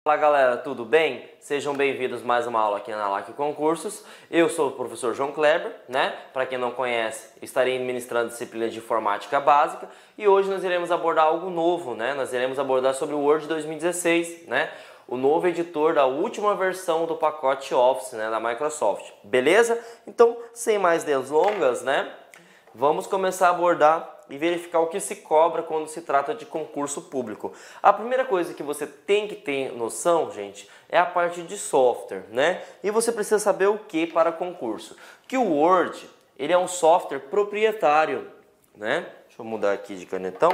Fala galera, tudo bem? Sejam bem-vindos a mais uma aula aqui na LAC Concursos. Eu sou o professor João Kleber, né? Para quem não conhece, estarei ministrando a disciplina de Informática Básica e hoje nós iremos abordar algo novo, né? Nós iremos abordar sobre o Word 2016, né? O novo editor da última versão do pacote Office, né? Da Microsoft, beleza? Então, sem mais delongas, né? Vamos começar a abordar e verificar o que se cobra quando se trata de concurso público. A primeira coisa que você tem que ter noção, gente, é a parte de software, né? E você precisa saber o que para concurso. Que o Word, ele é um software proprietário, né? Deixa eu mudar aqui de canetão.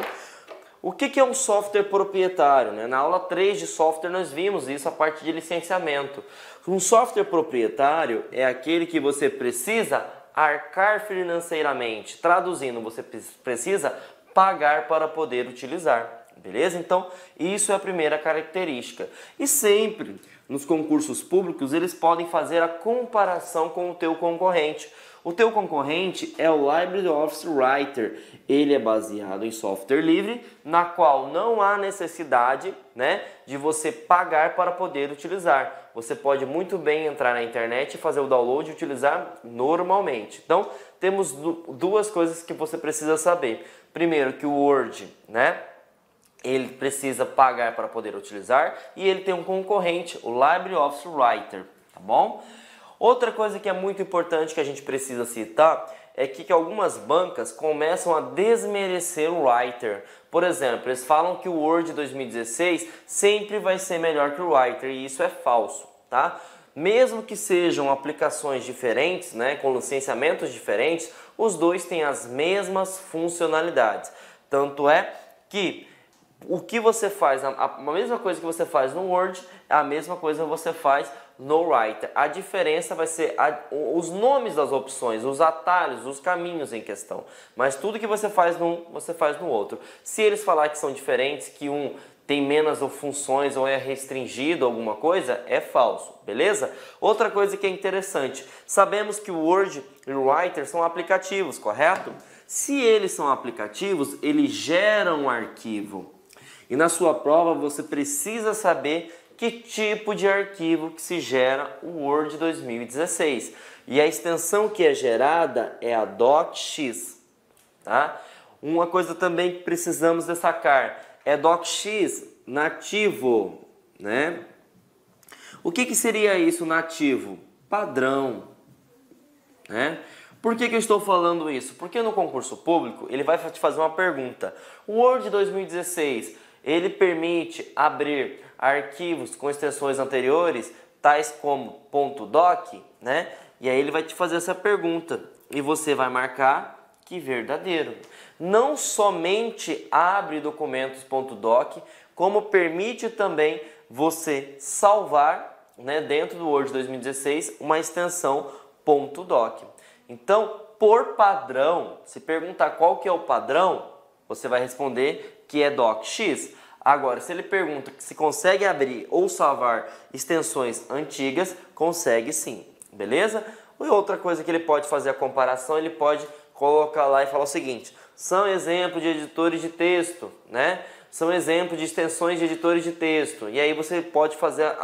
O que é um software proprietário, né? Na aula 3 de software nós vimos isso, a parte de licenciamento. Um software proprietário é aquele que você precisa arcar financeiramente. Traduzindo, você precisa pagar para poder utilizar, beleza? Então, isso é a primeira característica. E sempre, nos concursos públicos, eles podem fazer a comparação com o teu concorrente. O teu concorrente é o LibreOffice Writer. Ele é baseado em software livre, na qual não há necessidade, né, de você pagar para poder utilizar. Você pode muito bem entrar na internet e fazer o download e utilizar normalmente. Então, temos duas coisas que você precisa saber. Primeiro, que o Word, né, ele precisa pagar para poder utilizar e ele tem um concorrente, o LibreOffice Writer, tá bom? Outra coisa que é muito importante que a gente precisa citar é que algumas bancas começam a desmerecer o Writer. Por exemplo, eles falam que o Word 2016 sempre vai ser melhor que o Writer e isso é falso, tá? Mesmo que sejam aplicações diferentes, né, com licenciamentos diferentes, os dois têm as mesmas funcionalidades. Tanto é que o que você faz, a mesma coisa que você faz no Word, a mesma coisa você faz no Writer. A diferença vai ser os nomes das opções, os atalhos, os caminhos em questão. Mas tudo que você faz num, você faz no outro. Se eles falar que são diferentes, que um tem menos funções ou é restringido alguma coisa, é falso, beleza? Outra coisa que é interessante, sabemos que o Word e o Writer são aplicativos, correto? Se eles são aplicativos, eles geram um arquivo. E na sua prova você precisa saber que tipo de arquivo que se gera o Word 2016. E a extensão que é gerada é a DocX, tá? Uma coisa também que precisamos destacar é DocX nativo, né? O que seria isso nativo? Padrão, né? Por que eu estou falando isso? Porque no concurso público ele vai te fazer uma pergunta. O Word 2016, ele permite abrir arquivos com extensões anteriores, tais como .doc, né? E aí ele vai te fazer essa pergunta e você vai marcar que verdadeiro. Não somente abre documentos .doc, como permite também você salvar, né, dentro do Word 2016 uma extensão .doc. Então, por padrão, se perguntar qual que é o padrão, você vai responder que é DocX. Agora, se ele pergunta se consegue abrir ou salvar extensões antigas, consegue sim, beleza? E outra coisa que ele pode fazer a comparação, ele pode colocar lá e falar o seguinte: são exemplos de editores de texto, né? São exemplos de extensões de editores de texto. E aí você pode fazer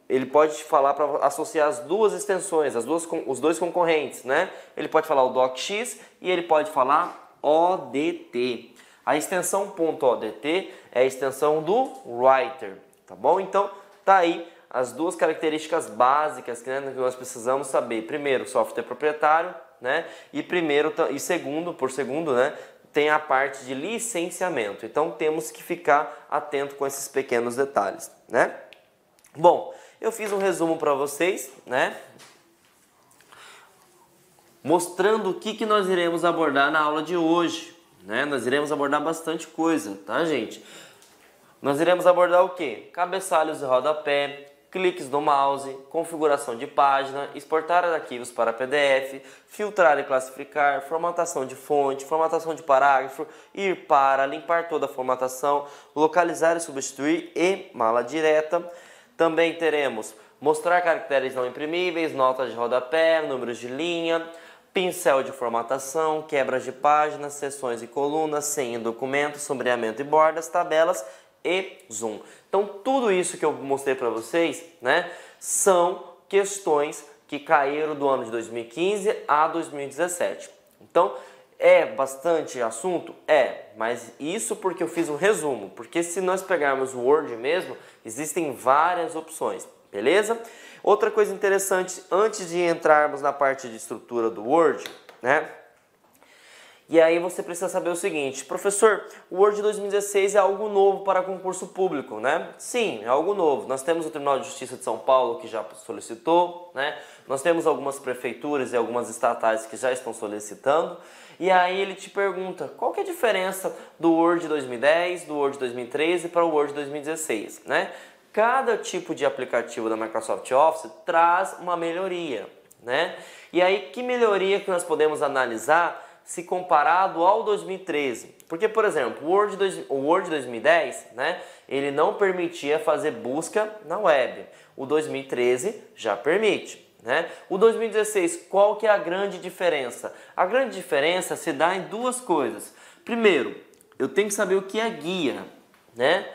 ele pode te falar para associar as duas extensões, os dois concorrentes, né? Ele pode falar o DocX e ele pode falar ODT. A extensão .odt é a extensão do Writer, tá bom? Então, tá aí as duas características básicas que, né, que nós precisamos saber. Primeiro, software proprietário, né? E segundo, né, tem a parte de licenciamento. Então, temos que ficar atento com esses pequenos detalhes, né? Bom, eu fiz um resumo para vocês, né? Mostrando o que nós iremos abordar na aula de hoje, né? Nós iremos abordar bastante coisa, tá, gente? Nós iremos abordar o quê? Cabeçalhos e rodapé, cliques do mouse, configuração de página, exportar arquivos para PDF, filtrar e classificar, formatação de fonte, formatação de parágrafo, ir para, limpar toda a formatação, localizar e substituir e mala direta. Também teremos mostrar caracteres não imprimíveis, notas de rodapé, números de linha, pincel de formatação, quebras de páginas, seções e colunas, senha em documentos, sombreamento e bordas, tabelas e zoom. Então, tudo isso que eu mostrei para vocês, né, são questões que caíram do ano de 2015 a 2017. Então, é bastante assunto? É, mas isso porque eu fiz um resumo, porque se nós pegarmos o Word mesmo, existem várias opções, beleza? Outra coisa interessante, antes de entrarmos na parte de estrutura do Word, né? E aí você precisa saber o seguinte, professor, o Word 2016 é algo novo para concurso público, né? Sim, é algo novo. Nós temos o Tribunal de Justiça de São Paulo que já solicitou, né? Nós temos algumas prefeituras e algumas estatais que já estão solicitando. E aí ele te pergunta, qual que é a diferença do Word 2010, do Word 2013 para o Word 2016, né? Cada tipo de aplicativo da Microsoft Office traz uma melhoria, né? E aí que melhoria que nós podemos analisar se comparado ao 2013. Porque, por exemplo, o Word 2010, né, ele não permitia fazer busca na web. O 2013 já permite, né? O 2016, qual que é a grande diferença? A grande diferença se dá em duas coisas. Primeiro, eu tenho que saber o que é guia, né?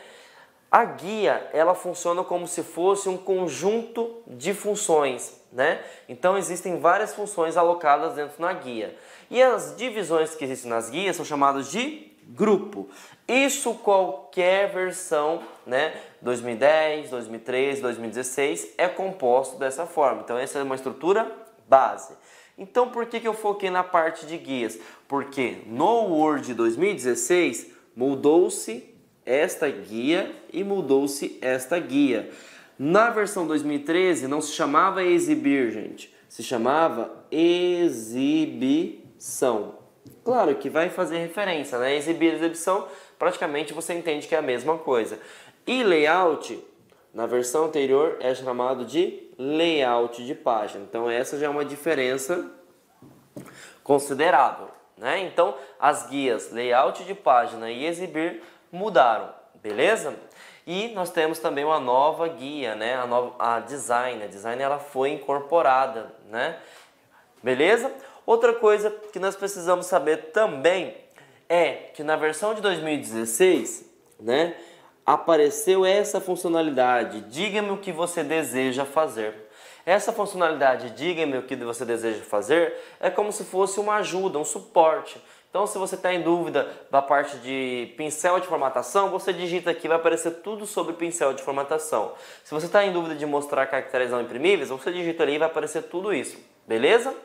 A guia, ela funciona como se fosse um conjunto de funções, né? Então existem várias funções alocadas dentro da guia. E as divisões que existem nas guias são chamadas de grupo. Isso qualquer versão, né? 2010, 2013, 2016 é composto dessa forma. Então essa é uma estrutura base. Então por que eu foquei na parte de guias? Porque no Word 2016 mudou-se esta guia e mudou-se esta guia. Na versão 2013 não se chamava exibir, gente. Se chamava exibição. Claro que vai fazer referência, né? Exibir e exibição, praticamente você entende que é a mesma coisa. E layout, na versão anterior, é chamado de layout de página. Então essa já é uma diferença considerável, né? Então as guias layout de página e exibir mudaram, beleza? E nós temos também uma nova guia, né? A design. A design ela foi incorporada, né? Beleza? Outra coisa que nós precisamos saber também é que na versão de 2016, né, apareceu essa funcionalidade, diga-me o que você deseja fazer. Essa funcionalidade, diga-me o que você deseja fazer, é como se fosse uma ajuda, um suporte. Então, se você está em dúvida da parte de pincel de formatação, você digita aqui, vai aparecer tudo sobre pincel de formatação. Se você está em dúvida de mostrar caracteres não imprimíveis, você digita ali e vai aparecer tudo isso, beleza?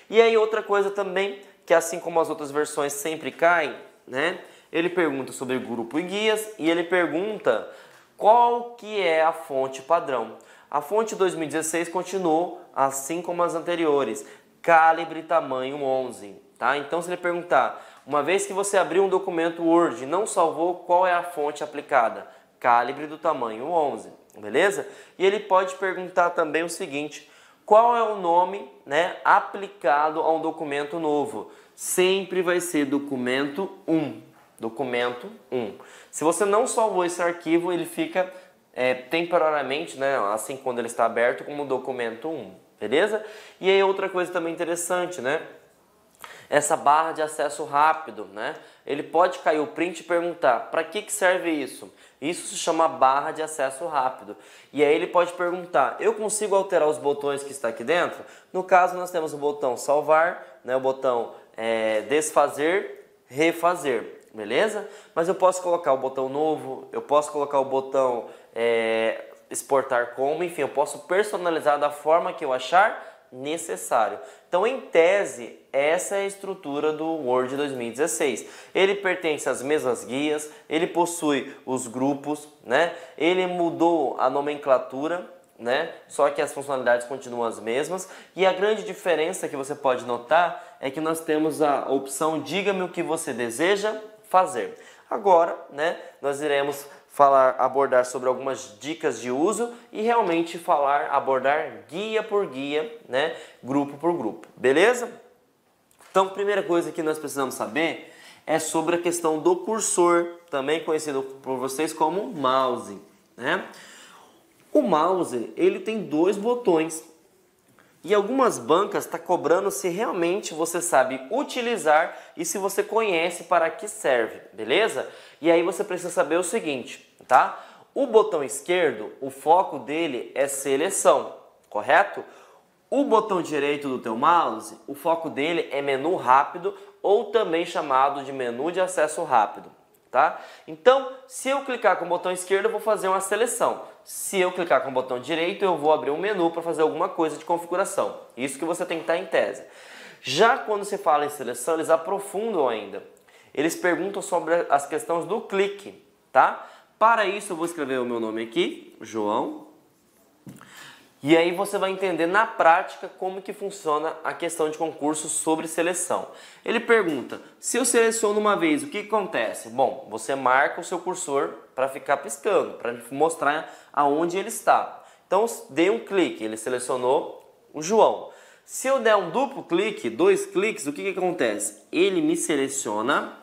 E aí outra coisa também, que assim como as outras versões sempre caem, né? Ele pergunta sobre grupo e guias e ele pergunta qual que é a fonte padrão. A fonte 2016 continuou assim como as anteriores, calibre tamanho 11. Tá? Então, se ele perguntar, uma vez que você abriu um documento Word e não salvou, qual é a fonte aplicada? Calibre do tamanho 11, beleza? E ele pode perguntar também o seguinte, qual é o nome, né, aplicado a um documento novo? Sempre vai ser documento 1. Documento 1. Se você não salvou esse arquivo, ele fica temporariamente, né, assim quando ele está aberto, como documento 1, beleza? E aí outra coisa também interessante, né? Essa barra de acesso rápido, né? Ele pode cair o print e perguntar, para que serve isso? Isso se chama barra de acesso rápido. E aí ele pode perguntar, eu consigo alterar os botões que está aqui dentro? No caso, nós temos o botão salvar, né? O botão desfazer, refazer, beleza? Mas eu posso colocar o botão novo, eu posso colocar o botão exportar como, enfim, eu posso personalizar da forma que eu achar necessário. Então, em tese, essa é a estrutura do Word 2016. Ele pertence às mesmas guias, ele possui os grupos, né? Ele mudou a nomenclatura, né? Só que as funcionalidades continuam as mesmas. E a grande diferença que você pode notar é que nós temos a opção diga-me o que você deseja fazer. Agora, né, nós iremos abordar sobre algumas dicas de uso e realmente abordar guia por guia, né, grupo por grupo, beleza? Então, a primeira coisa que nós precisamos saber é sobre a questão do cursor, também conhecido por vocês como mouse, né? O mouse, ele tem dois botões e algumas bancas estão cobrando se realmente você sabe utilizar e se você conhece para que serve, beleza? E aí você precisa saber o seguinte, tá? O botão esquerdo, o foco dele é seleção, correto? O botão direito do teu mouse, o foco dele é menu rápido ou também chamado de menu de acesso rápido, tá? Então, se eu clicar com o botão esquerdo, eu vou fazer uma seleção. Se eu clicar com o botão direito, eu vou abrir um menu para fazer alguma coisa de configuração. Isso que você tem que estar em tese. Já quando se fala em seleção, eles aprofundam ainda. Eles perguntam sobre as questões do clique, tá? Para isso, eu vou escrever o meu nome aqui, João. E aí você vai entender na prática como que funciona a questão de concurso sobre seleção. Ele pergunta, se eu seleciono uma vez, o que acontece? Bom, você marca o seu cursor para ficar piscando, para mostrar aonde ele está. Então, dei um clique, ele selecionou o João. Se eu der um duplo clique, 2 cliques, o que acontece? Ele me seleciona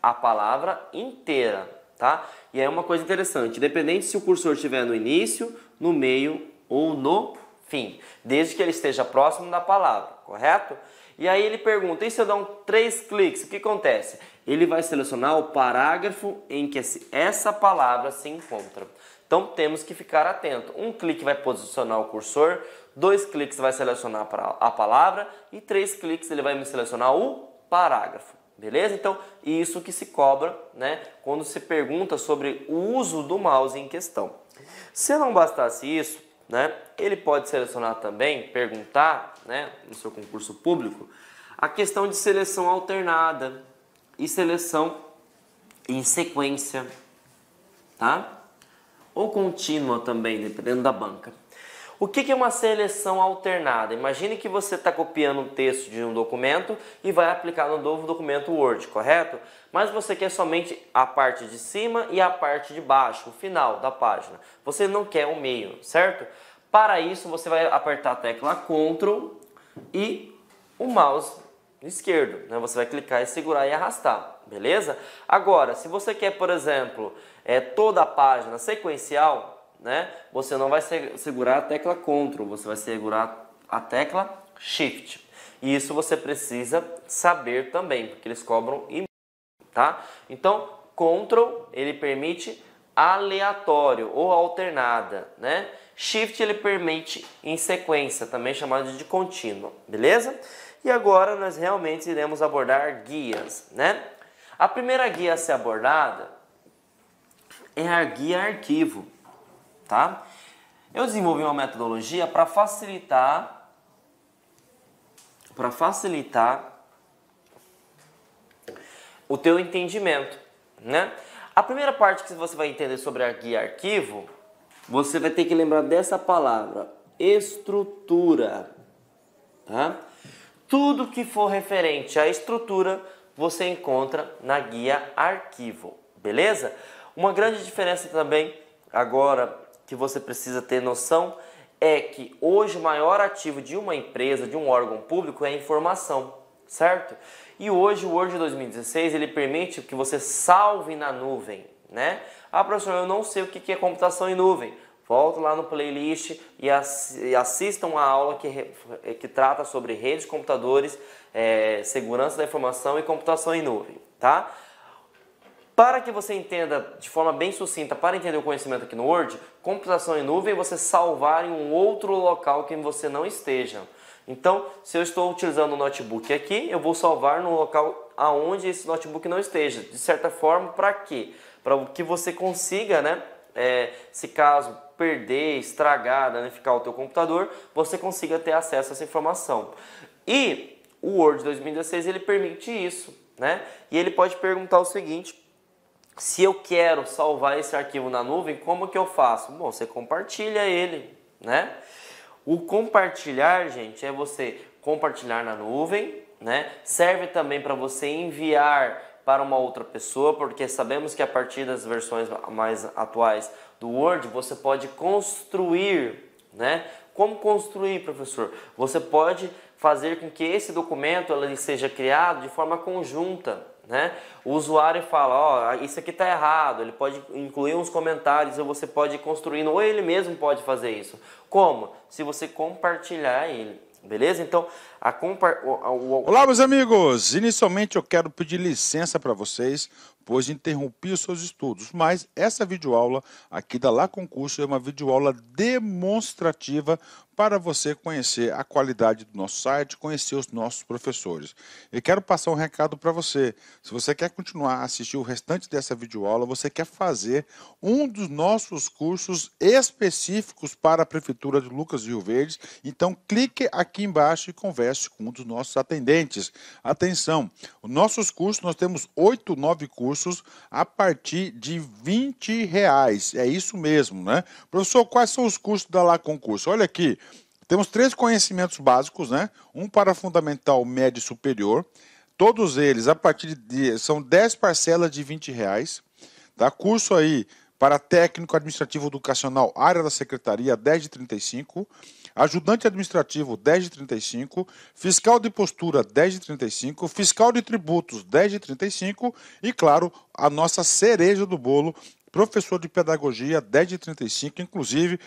a palavra inteira, tá? E aí uma coisa interessante, independente se o cursor estiver no início, no meio ou no fim, desde que ele esteja próximo da palavra, correto? E aí ele pergunta, e se eu dar 3 cliques, o que acontece? Ele vai selecionar o parágrafo em que essa palavra se encontra. Então temos que ficar atento. Um clique vai posicionar o cursor, 2 cliques vai selecionar a palavra e 3 cliques ele vai me selecionar o parágrafo. Beleza? Então, isso que se cobra, né, quando se pergunta sobre o uso do mouse em questão. Se não bastasse isso, né, ele pode selecionar também, perguntar, né, no seu concurso público, a questão de seleção alternada e seleção em sequência, tá? Ou contínua também, dependendo da banca. O que é uma seleção alternada? Imagine que você está copiando um texto de um documento e vai aplicar no novo documento Word, correto? Mas você quer somente a parte de cima e a parte de baixo, o final da página. Você não quer o meio, certo? Para isso, você vai apertar a tecla Ctrl e o mouse esquerdo, né? Você vai clicar e segurar e arrastar, beleza? Agora, se você quer, por exemplo, toda a página sequencial, né? Você não vai segurar a tecla Ctrl, você vai segurar a tecla Shift. E isso você precisa saber também, porque eles cobram, tá? Então, Ctrl, ele permite aleatório ou alternada, né? Shift, ele permite em sequência, também chamado de contínua, beleza? E agora nós realmente iremos abordar guias, né? A primeira guia a ser abordada é a guia arquivo, tá? Eu desenvolvi uma metodologia para facilitar o teu entendimento, né? A primeira parte que você vai entender sobre a guia arquivo, você vai ter que lembrar dessa palavra, estrutura, tá? Tudo que for referente à estrutura, você encontra na guia arquivo, beleza? Uma grande diferença também, agora, que você precisa ter noção, é que hoje o maior ativo de uma empresa, de um órgão público, é a informação, certo? E hoje o Word 2016, ele permite que você salve na nuvem, né? Ah, professor, eu não sei o que é computação em nuvem. Volta lá no playlist e assistam uma aula que trata sobre redes de computadores, segurança da informação e computação em nuvem, tá? Para que você entenda de forma bem sucinta, para entender o conhecimento aqui no Word, computação em nuvem é você salvar em um outro local que você não esteja. Então, se eu estou utilizando o notebook aqui, eu vou salvar no local aonde esse notebook não esteja. De certa forma, para quê? Para que você consiga, né, se caso perder, estragar, danificar o teu computador, você consiga ter acesso a essa informação. E o Word 2016, ele permite isso, né? E ele pode perguntar o seguinte: se eu quero salvar esse arquivo na nuvem, como que eu faço? Bom, você compartilha ele, né? O compartilhar, gente, é você compartilhar na nuvem, né? Serve também para você enviar para uma outra pessoa, porque sabemos que a partir das versões mais atuais do Word, você pode construir, né? Como construir, professor? Você pode fazer com que esse documento ele seja criado de forma conjunta, né? O usuário fala, ó, isso aqui está errado, ele pode incluir uns comentários ou você pode ir construindo, ou ele mesmo pode fazer isso. Como? Se você compartilhar ele, beleza? Então, Olá, meus amigos! Inicialmente eu quero pedir licença para vocês, depois interrompi os seus estudos. Mas essa videoaula aqui da Lá Concurso é uma videoaula demonstrativa para você conhecer a qualidade do nosso site, conhecer os nossos professores. Eu quero passar um recado para você. Se você quer continuar a assistir o restante dessa videoaula, você quer fazer um dos nossos cursos específicos para a Prefeitura de Lucas do Rio Verde, então clique aqui embaixo e converse com um dos nossos atendentes. Atenção, os nossos cursos, nós temos 8, 9 cursos a partir de R$20. É isso mesmo, né? Professor, quais são os cursos da Lá Concurso? Olha aqui. Temos 3 conhecimentos básicos, né? Um para fundamental, médio e superior. Todos eles, a partir de... são 10 parcelas de R$20. Tá? Curso aí para técnico administrativo educacional, área da secretaria, 10 de 35. Ajudante administrativo, 10 de 35. Fiscal de postura, 10 de 35. Fiscal de tributos, 10 de 35. E, claro, a nossa cereja do bolo, professor de pedagogia, 10 de 35. Inclusive,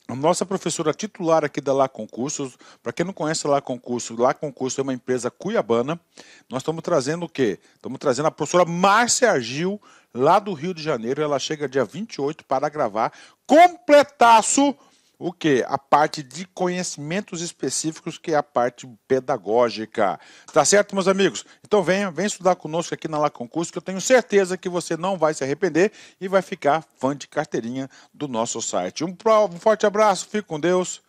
a nossa professora titular aqui da Lá Concursos, para quem não conhece a Lá Concurso é uma empresa cuiabana. Nós estamos trazendo o quê? Estamos trazendo a professora Márcia Argil, lá do Rio de Janeiro. Ela chega dia 28 para gravar completaço o quê? A parte de conhecimentos específicos, que é a parte pedagógica. Tá certo, meus amigos? Então venha estudar conosco aqui na Lá Concurso, que eu tenho certeza que você não vai se arrepender e vai ficar fã de carteirinha do nosso site. Um forte abraço, fique com Deus.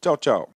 Tchau, tchau.